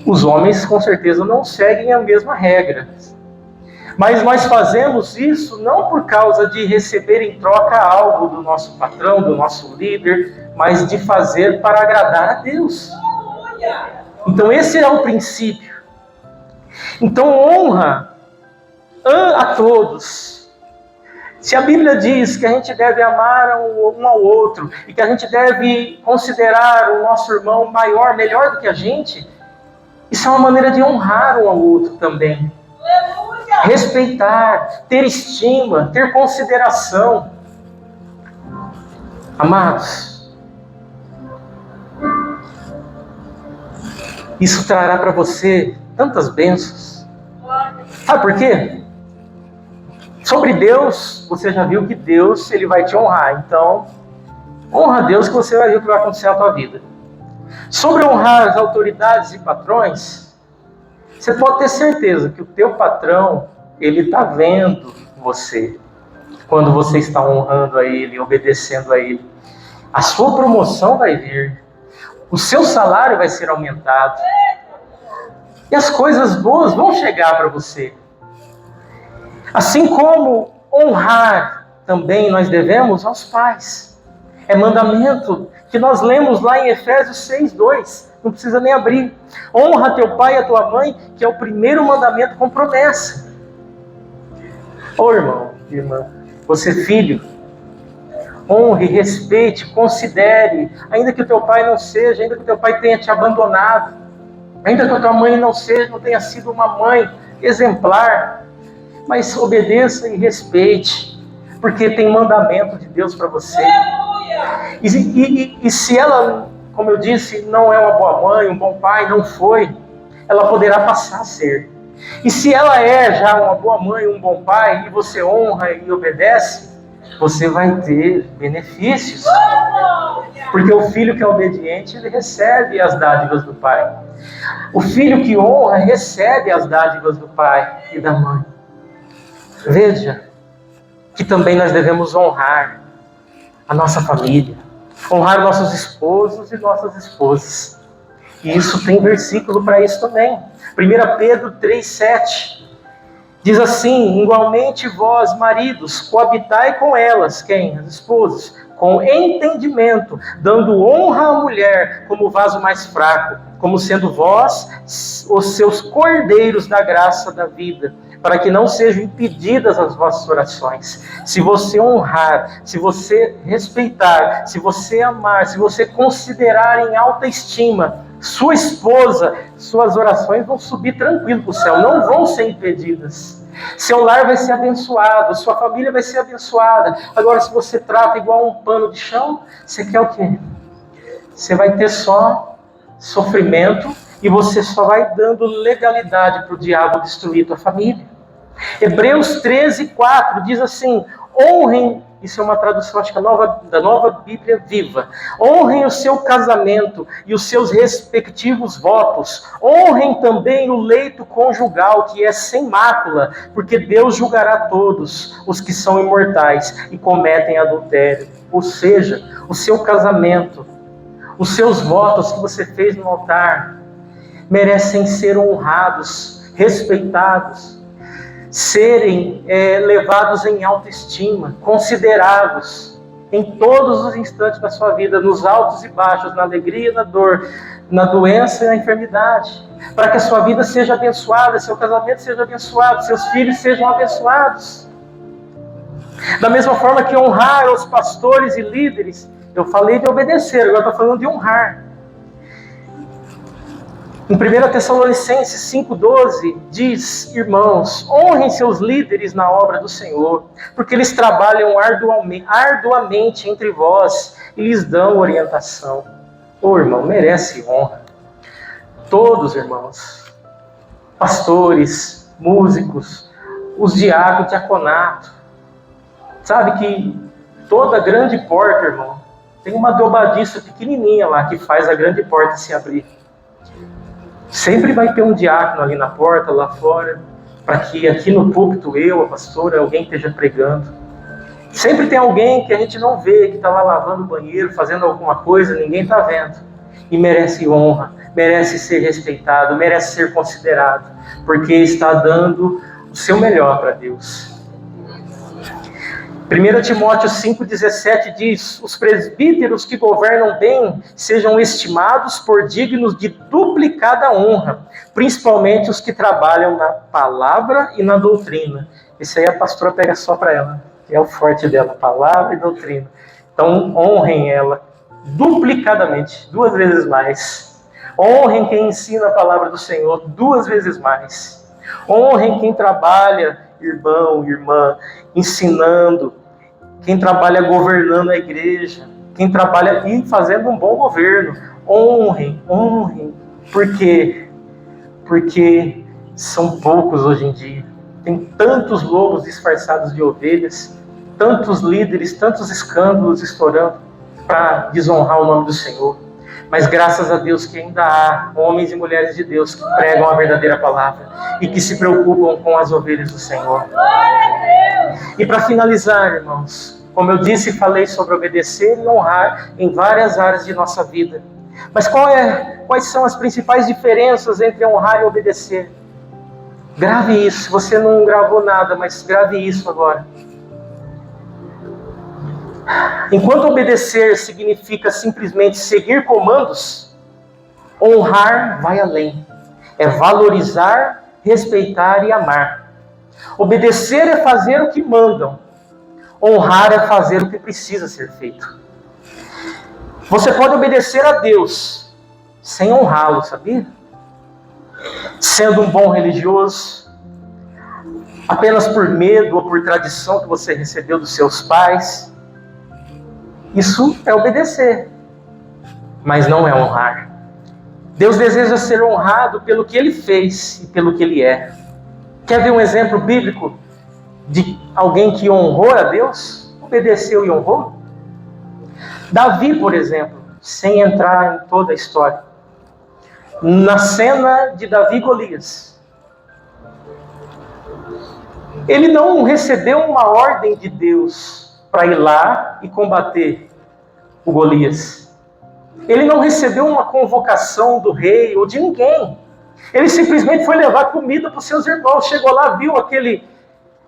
Os homens com certeza não seguem a mesma regra. Mas nós fazemos isso não por causa de receber em troca algo do nosso patrão, do nosso líder, mas de fazer para agradar a Deus. Então esse é o princípio. Então honra a todos. Se a Bíblia diz que a gente deve amar um ao outro e que a gente deve considerar o nosso irmão maior, melhor do que a gente, Isso é uma maneira de honrar um ao outro também. Respeitar, ter estima, ter consideração. Amados, isso trará para você tantas bênçãos. Sabe por quê? Sobre Deus, você já viu que Deus ele vai te honrar. Então, honra a Deus que você vai ver o que vai acontecer na tua vida. Sobre honrar as autoridades e patrões, você pode ter certeza que o teu patrão, ele está vendo você. Quando você está honrando a ele, obedecendo a ele. A sua promoção vai vir. O seu salário vai ser aumentado. E as coisas boas vão chegar para você. Assim como honrar também nós devemos aos pais. É mandamento que nós lemos lá em Efésios 6:2. Não precisa nem abrir. Honra teu pai e a tua mãe, que é o primeiro mandamento com promessa. Ô irmão, irmã, você filho, honre, respeite, considere, ainda que o teu pai não seja, ainda que o teu pai tenha te abandonado, ainda que a tua mãe não tenha sido uma mãe exemplar, mas obedeça e respeite, porque tem mandamento de Deus para você. E se ela, como eu disse, não é uma boa mãe, um bom pai, não foi, ela poderá passar a ser. E se ela é já uma boa mãe, um bom pai, e você honra e obedece, você vai ter benefícios. Porque o filho que é obediente, ele recebe as dádivas do pai. O filho que honra, recebe as dádivas do pai e da mãe. Veja que também nós devemos honrar a nossa família, honrar nossos esposos e nossas esposas. E isso tem versículo para isso também. 1 Pedro 3,7 diz assim: igualmente vós, maridos, coabitai com elas, quem? As esposas, com entendimento, dando honra à mulher como vaso mais fraco, como sendo vós os seus cordeiros da graça da vida, para que não sejam impedidas as vossas orações. Se você honrar, se você respeitar, se você amar, se você considerar em alta estima sua esposa, suas orações vão subir tranquilo para o céu, não vão ser impedidas. Seu lar vai ser abençoado, sua família vai ser abençoada. Agora, se você trata igual um pano de chão, você quer o quê? Você vai ter só sofrimento e você só vai dando legalidade para o diabo destruir tua família. Hebreus 13:4 diz assim: honrem, isso é uma tradução, acho que da nova Bíblia Viva, honrem o seu casamento e os seus respectivos votos, honrem também o leito conjugal, que é sem mácula, porque Deus julgará todos os que são imortais e cometem adultério. Ou seja, o seu casamento, os seus votos que você fez no altar, merecem ser honrados, respeitados, serem levados em autoestima, considerados em todos os instantes da sua vida, nos altos e baixos, na alegria e na dor, na doença e na enfermidade, para que a sua vida seja abençoada, seu casamento seja abençoado, seus filhos sejam abençoados. Da mesma forma que honrar os pastores e líderes, eu falei de obedecer, agora estou falando de honrar. Em 1 Tessalonicenses 5,12 diz: irmãos, honrem seus líderes na obra do Senhor, porque eles trabalham arduamente entre vós e lhes dão orientação. Ô irmão, merece honra. Todos, irmãos, pastores, músicos, os diáconos, diaconato. Sabe que toda grande porta, irmão, tem uma dobradiça pequenininha lá que faz a grande porta se abrir. Sempre vai ter um diácono ali na porta, lá fora, para que aqui no púlpito eu, a pastora, alguém esteja pregando. Sempre tem alguém que a gente não vê, que está lá lavando o banheiro, fazendo alguma coisa, ninguém está vendo. E merece honra, merece ser respeitado, merece ser considerado, porque está dando o seu melhor para Deus. 1 Timóteo 5,17 diz: os presbíteros que governam bem sejam estimados por dignos de duplicada honra, principalmente os que trabalham na palavra e na doutrina. Isso aí a pastora pega só para ela, é o forte dela, palavra e doutrina. Então honrem ela duplicadamente, 2 vezes mais. Honrem quem ensina a palavra do Senhor 2 vezes mais. Honrem quem trabalha, irmão, irmã, ensinando. Quem trabalha governando a igreja. Quem trabalha e fazendo um bom governo. Honrem, honrem. Por quê? Porque são poucos hoje em dia. Tem tantos lobos disfarçados de ovelhas, tantos líderes, tantos escândalos estourando para desonrar o nome do Senhor. Mas graças a Deus que ainda há homens e mulheres de Deus que pregam a verdadeira palavra e que se preocupam com as ovelhas do Senhor. E para finalizar, irmãos, como eu disse e falei sobre obedecer e honrar em várias áreas de nossa vida. Mas quais são as principais diferenças entre honrar e obedecer? Grave isso, você não gravou nada, mas grave isso agora. Enquanto obedecer significa simplesmente seguir comandos, honrar vai além. É valorizar, respeitar e amar. Obedecer é fazer o que mandam. Honrar é fazer o que precisa ser feito. Você pode obedecer a Deus sem honrá-lo, sabia? Sendo um bom religioso, apenas por medo ou por tradição que você recebeu dos seus pais. Isso é obedecer, mas não é honrar. Deus deseja ser honrado pelo que Ele fez e pelo que Ele é. Quer ver um exemplo bíblico de alguém que honrou a Deus? Obedeceu e honrou? Davi, por exemplo, sem entrar em toda a história. Na cena de Davi e Golias, ele não recebeu uma ordem de Deus para ir lá e combater o Golias. Ele não recebeu uma convocação do rei ou de ninguém. Ele simplesmente foi levar comida para os seus irmãos. Chegou lá, viu aquele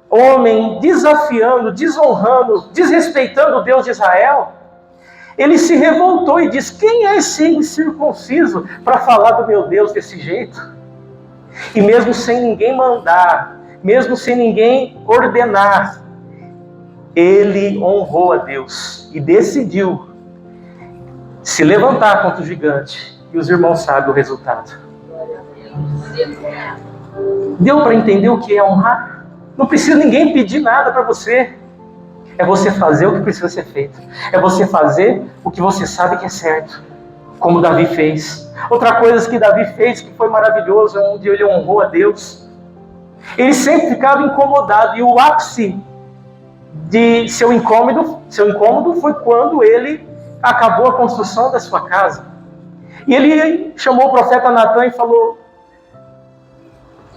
homem desafiando, desonrando, desrespeitando o Deus de Israel. Ele se revoltou e disse: quem é esse incircunciso para falar do meu Deus desse jeito? E mesmo sem ninguém mandar, mesmo sem ninguém ordenar, ele honrou a Deus e decidiu se levantar contra o gigante. E os irmãos sabem o resultado. Deu para entender o que é honrar? Não precisa ninguém pedir nada para você. É você fazer o que precisa ser feito. É você fazer o que você sabe que é certo. Como Davi fez. Outra coisa que Davi fez que foi maravilhoso, onde ele honrou a Deus. Ele sempre ficava incomodado. E o ápice de seu incômodo foi quando ele acabou a construção da sua casa. E ele chamou o profeta Natan e falou: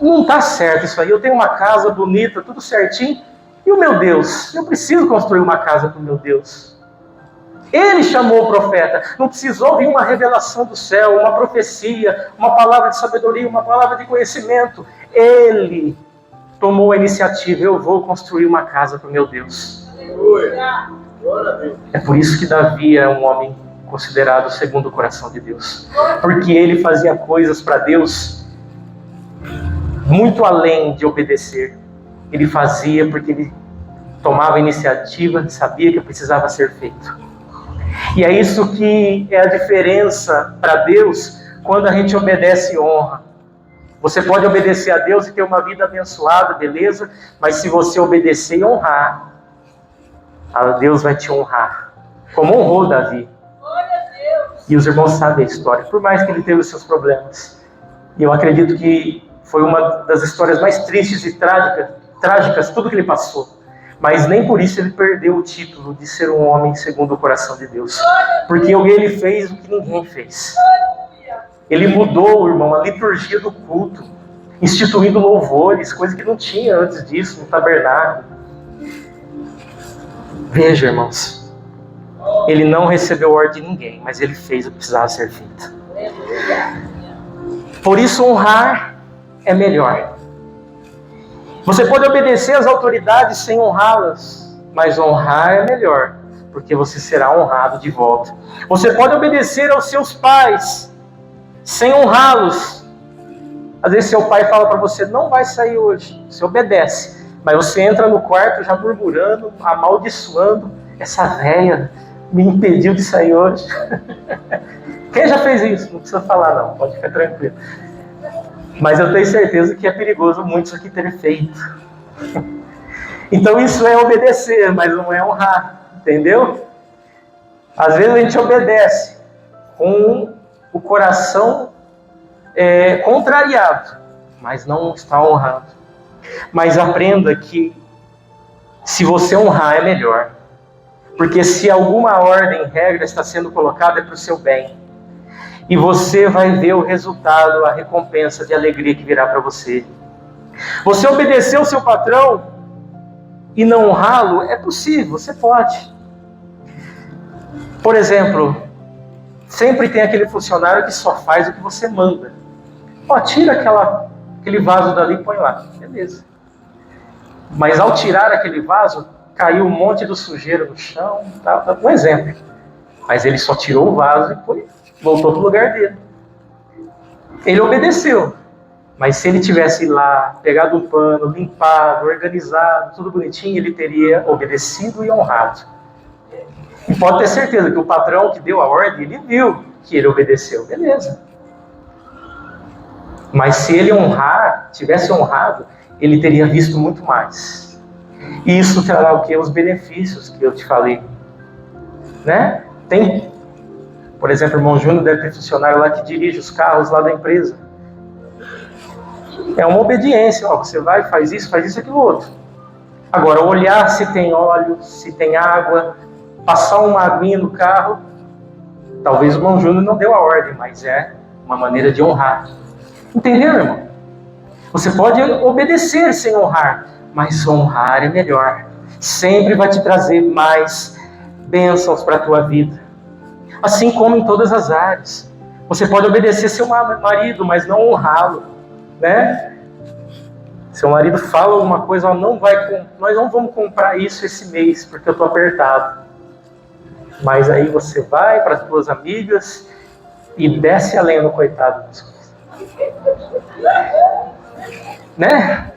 não está certo isso aí, eu tenho uma casa bonita, tudo certinho, e o meu Deus? Eu preciso construir uma casa para o meu Deus. Ele chamou o profeta, não precisou vir uma revelação do céu, uma profecia, uma palavra de sabedoria, uma palavra de conhecimento. Ele tomou a iniciativa: eu vou construir uma casa para o meu Deus. É por isso que Davi é um homem considerado segundo o coração de Deus. Porque ele fazia coisas para Deus muito além de obedecer. Ele fazia porque ele tomava a iniciativa, sabia que precisava ser feito. E é isso que é a diferença para Deus quando a gente obedece e honra. Você pode obedecer a Deus e ter uma vida abençoada, beleza? Mas se você obedecer e honrar, Deus vai te honrar. Como honrou Davi. E os irmãos sabem a história, por mais que ele teve os seus problemas. E eu acredito que foi uma das histórias mais tristes e trágicas, tudo que ele passou. Mas nem por isso ele perdeu o título de ser um homem segundo o coração de Deus. Porque ele fez o que ninguém fez. Ele mudou, irmão, a liturgia do culto, instituindo louvores, coisa que não tinha antes disso, no tabernáculo. Veja, irmãos, ele não recebeu ordem de ninguém, mas ele fez o que precisava ser feito. Por isso, honrar é melhor. Você pode obedecer às autoridades sem honrá-las, mas honrar é melhor, porque você será honrado de volta. Você pode obedecer aos seus pais sem honrá-los. Às vezes seu pai fala para você: não vai sair hoje. Você obedece, mas você entra no quarto já murmurando, amaldiçoando: essa véia me impediu de sair hoje. Quem já fez isso? Não precisa falar não, pode ficar tranquilo. Mas eu tenho certeza que é perigoso muitos aqui terem feito. Então isso é obedecer, mas não é honrar, entendeu? Às vezes a gente obedece com o coração contrariado, mas não está honrado. Mas aprenda que se você honrar é melhor. Porque se alguma ordem, regra está sendo colocada é para o seu bem. E você vai ver o resultado, a recompensa de alegria que virá para você. Você obedecer ao seu patrão e não honrá-lo, é possível, você pode. Por exemplo, sempre tem aquele funcionário que só faz o que você manda. Ó, tira aquele vaso dali e põe lá. Beleza. Mas ao tirar aquele vaso, caiu um monte de sujeira no chão. Tá um exemplo. Mas ele só tirou o vaso e voltou para o lugar dele. Ele obedeceu. Mas se ele tivesse lá, pegado um pano, limpado, organizado, tudo bonitinho, ele teria obedecido e honrado. E pode ter certeza que o patrão que deu a ordem, ele viu que ele obedeceu. Beleza. Mas se ele tivesse honrado, ele teria visto muito mais. E isso trará o quê? Os benefícios que eu te falei. Né? Tem, por exemplo, o irmão Júnior deve ter funcionário lá que dirige os carros lá da empresa. É uma obediência, ó, você vai, faz isso, aquilo outro. Agora, olhar se tem óleo, se tem água, passar uma aguinha no carro, talvez o irmão Júnior não deu a ordem, mas é uma maneira de honrar. Entendeu, irmão? Você pode obedecer sem honrar, mas honrar é melhor. Sempre vai te trazer mais bênçãos para a tua vida. Assim como em todas as áreas. Você pode obedecer seu marido, mas não honrá-lo. Né? Seu marido fala alguma coisa, nós não vamos comprar isso esse mês, porque eu estou apertado. Mas aí você vai para as tuas amigas e desce a lenha no coitado das coisas. Né?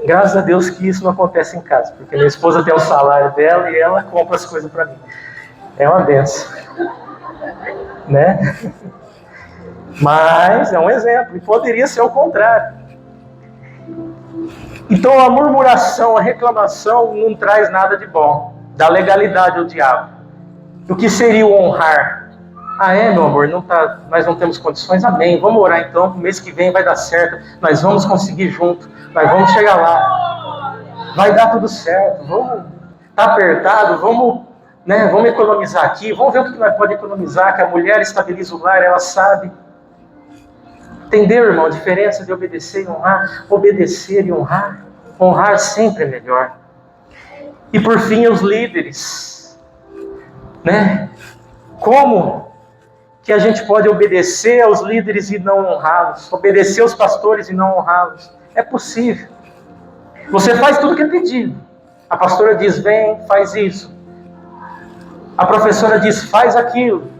Graças a Deus que isso não acontece em casa, porque minha esposa tem o salário dela e ela compra as coisas para mim. É uma benção. Né? Mas é um exemplo, e poderia ser o contrário. Então a murmuração, a reclamação não traz nada de bom, dá legalidade ao diabo. O que seria o honrar? Meu amor, nós não temos condições, amém, vamos orar então, no mês que vem vai dar certo, nós vamos conseguir junto, nós vamos chegar lá, vai dar tudo certo, tá apertado, vamos economizar aqui, vamos ver o que nós podemos economizar, que a mulher estabiliza o lar, ela sabe. Entendeu, irmão, a diferença de obedecer e honrar? Obedecer e honrar. Honrar sempre é melhor. E por fim, os líderes. Né? Como que a gente pode obedecer aos líderes e não honrá-los? Obedecer aos pastores e não honrá-los? É possível. Você faz tudo que é pedido. A pastora diz, vem, faz isso. A professora diz, faz aquilo.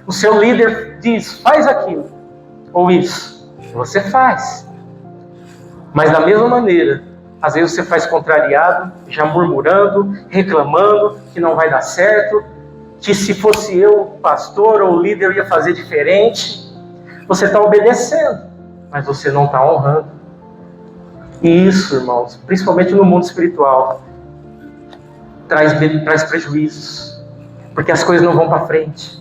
O seu líder diz, faz aquilo. Ou isso, você faz. Mas da mesma maneira, às vezes você faz contrariado, já murmurando, reclamando que não vai dar certo, que se fosse eu, pastor ou líder, eu ia fazer diferente. Você está obedecendo, mas você não está honrando. E isso, irmãos, principalmente no mundo espiritual, traz prejuízos, porque as coisas não vão para frente.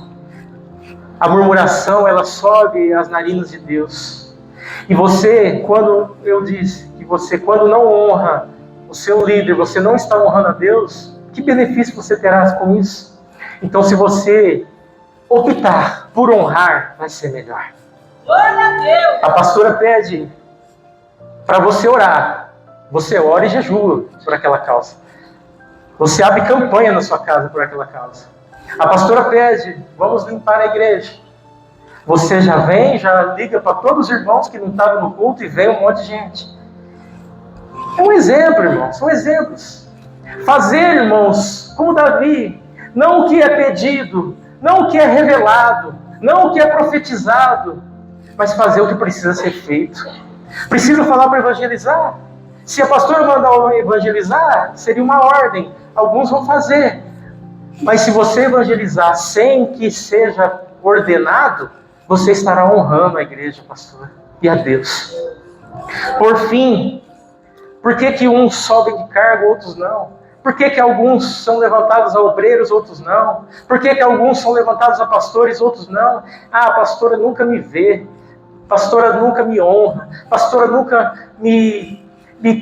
A murmuração, ela sobe as narinas de Deus. E você, quando não honra o seu líder, você não está honrando a Deus, que benefício você terá com isso? Então, se você optar por honrar, vai ser melhor. Glória a Deus! A pastora pede para você orar. Você ora e jejua por aquela causa. Você abre campanha na sua casa por aquela causa. A pastora pede, vamos limpar a igreja. Você já vem, já liga para todos os irmãos que não estavam no culto e vem um monte de gente. É um exemplo, irmãos, são exemplos. Fazer, irmãos, como Davi, não o que é pedido, não o que é revelado, não o que é profetizado, mas fazer o que precisa ser feito. Precisa falar para evangelizar. Se a pastora mandar evangelizar, seria uma ordem. Alguns vão fazer. Mas se você evangelizar sem que seja ordenado, você estará honrando a igreja, pastor, e a Deus. Por fim, por que uns sobem de cargo, outros não? Por que alguns são levantados a obreiros, outros não? Por que alguns são levantados a pastores, outros não? Ah, a pastora nunca me vê, pastora nunca me honra, pastora nunca me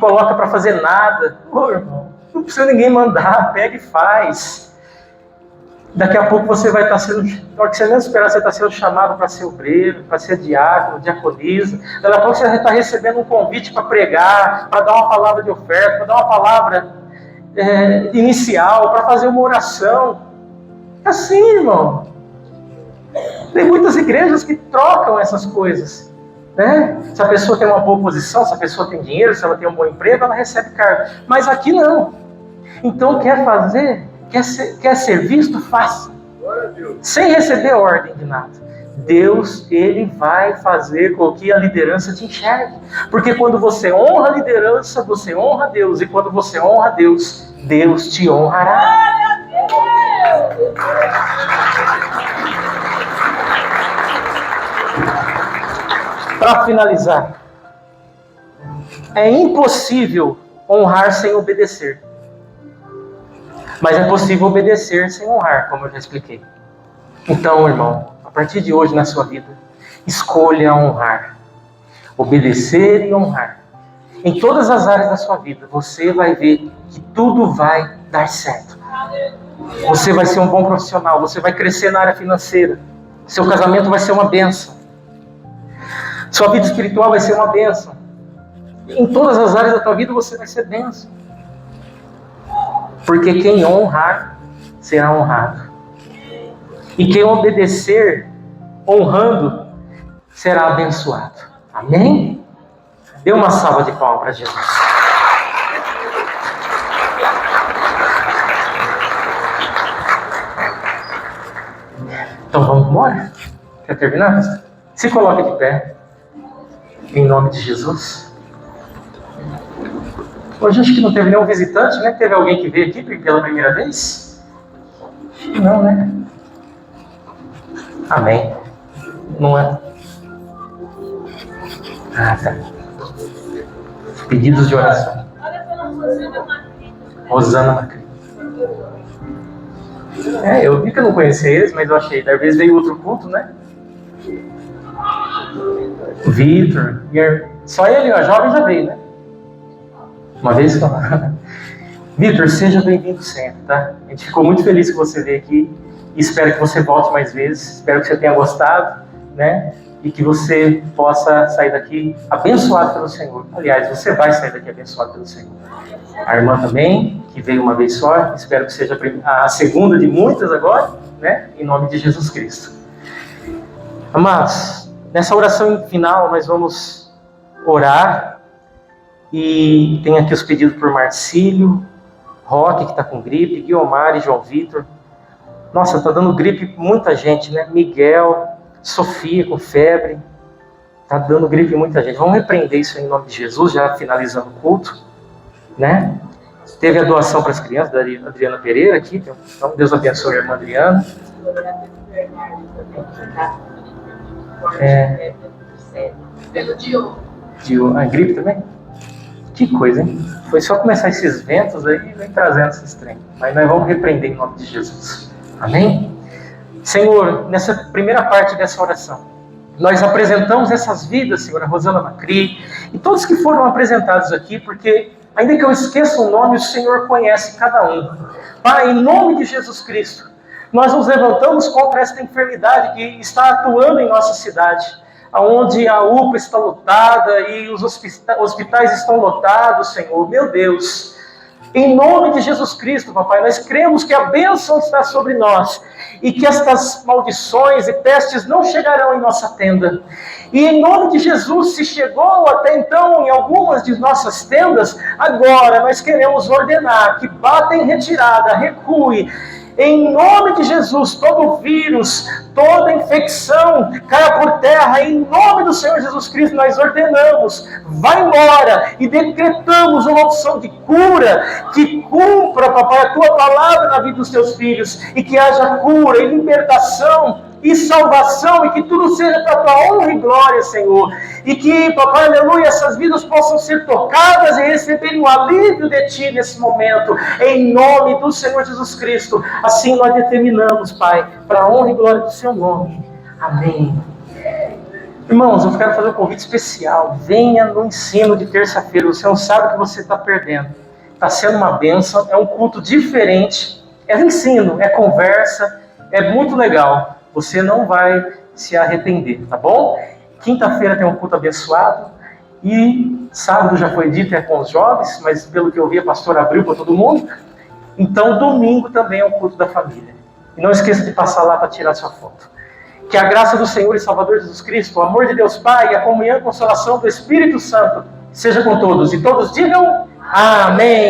coloca para fazer nada. Ô, irmão, não precisa ninguém mandar, pega e faz. Daqui a pouco você vai estar sendo, na hora que você menos esperar, você está sendo chamado para ser obreiro, para ser diácono, diaconisa. Daqui a pouco você vai estar recebendo um convite para pregar, para dar uma palavra de oferta, para dar uma palavra inicial, para fazer uma oração. É assim, irmão. Tem muitas igrejas que trocam essas coisas, né? Se a pessoa tem uma boa posição, se a pessoa tem dinheiro, se ela tem um bom emprego, ela recebe cargo. Mas aqui não. Então quer fazer, quer ser visto, faça. Sem receber ordem de nada. Deus, Ele vai fazer com que a liderança te enxergue. Porque quando você honra a liderança, você honra a Deus. E quando você honra a Deus, Deus te honrará. Para finalizar, é impossível honrar sem obedecer. Mas é possível obedecer sem honrar, como eu já expliquei. Então, irmão, a partir de hoje na sua vida, escolha honrar. Obedecer e honrar. Em todas as áreas da sua vida, você vai ver que tudo vai dar certo. Você vai ser um bom profissional, você vai crescer na área financeira. Seu casamento vai ser uma bênção. Sua vida espiritual vai ser uma bênção. Em todas as áreas da tua vida você vai ser bênção. Porque quem honrar será honrado. E quem obedecer, honrando, será abençoado. Amém? Dê uma salva de palmas para Jesus. Então vamos embora? Quer terminar? Se coloque de pé. Em nome de Jesus. Hoje acho que não teve nenhum visitante, né? Teve alguém que veio aqui pela primeira vez? Não, né? Amém. Não é? Ah, tá. Pedidos de oração. Rosana Macri. Eu vi que eu não conhecia eles, mas eu achei. Da vez veio outro culto, né? Vitor. Só ele, a jovem, já veio, né? Uma vez só. Vitor, seja bem-vindo sempre, tá? A gente ficou muito feliz que você veio aqui. E espero que você volte mais vezes. Espero que você tenha gostado, né? E que você possa sair daqui abençoado pelo Senhor. Aliás, você vai sair daqui abençoado pelo Senhor. A irmã também, que veio uma vez só. Espero que seja a segunda de muitas agora, né? Em nome de Jesus Cristo. Amados, nessa oração final nós vamos orar. E tem aqui os pedidos por Marcílio, Roque, que está com gripe, Guiomar e João Vitor. Nossa, está dando gripe muita gente, né? Miguel, Sofia com febre. Está dando gripe muita gente. Vamos repreender isso aí em nome de Jesus, já finalizando o culto, né? Teve a doação para as crianças, da Adriana Pereira aqui. Então, Deus abençoe a irmã Adriana. Pelo Diogo. A gripe também? Que coisa, hein? Foi só começar esses ventos aí e vem trazendo esses trem. Mas nós vamos repreender em nome de Jesus. Amém? Senhor, nessa primeira parte dessa oração, nós apresentamos essas vidas, Senhor, a Rosana Macri e todos que foram apresentados aqui, porque ainda que eu esqueça o nome, o Senhor conhece cada um. Pai, em nome de Jesus Cristo, nós nos levantamos contra esta enfermidade que está atuando em nossa cidade, onde a UPA está lotada e os hospitais estão lotados, Senhor. Meu Deus, em nome de Jesus Cristo, papai, nós cremos que a bênção está sobre nós e que estas maldições e pestes não chegarão em nossa tenda. E em nome de Jesus, se chegou até então em algumas de nossas tendas, agora nós queremos ordenar que bata em retirada, recue. Em nome de Jesus, todo vírus, toda infecção caia por terra. Em nome do Senhor Jesus Cristo, nós ordenamos, vai embora e decretamos uma unção de cura, que cumpra, papai, a tua palavra na vida dos teus filhos e que haja cura e libertação e salvação, e que tudo seja para a tua honra e glória, Senhor. E que, papai, aleluia, essas vidas possam ser tocadas e receberem o alívio de Ti nesse momento, em nome do Senhor Jesus Cristo. Assim nós determinamos, Pai, para a honra e glória do Seu nome. Amém. Irmãos, eu quero fazer um convite especial. Venha no ensino de terça-feira. Você não sabe o que você está perdendo. Está sendo uma bênção, é um culto diferente. É ensino, é conversa, é muito legal. Você não vai se arrepender, tá bom? Quinta-feira tem um culto abençoado. E sábado já foi dito, é com os jovens, mas pelo que eu vi, a pastora abriu para todo mundo. Então, domingo também é o culto da família. E não esqueça de passar lá para tirar sua foto. Que a graça do Senhor e Salvador Jesus Cristo, o amor de Deus Pai e a comunhão e consolação do Espírito Santo seja com todos. E todos digam amém.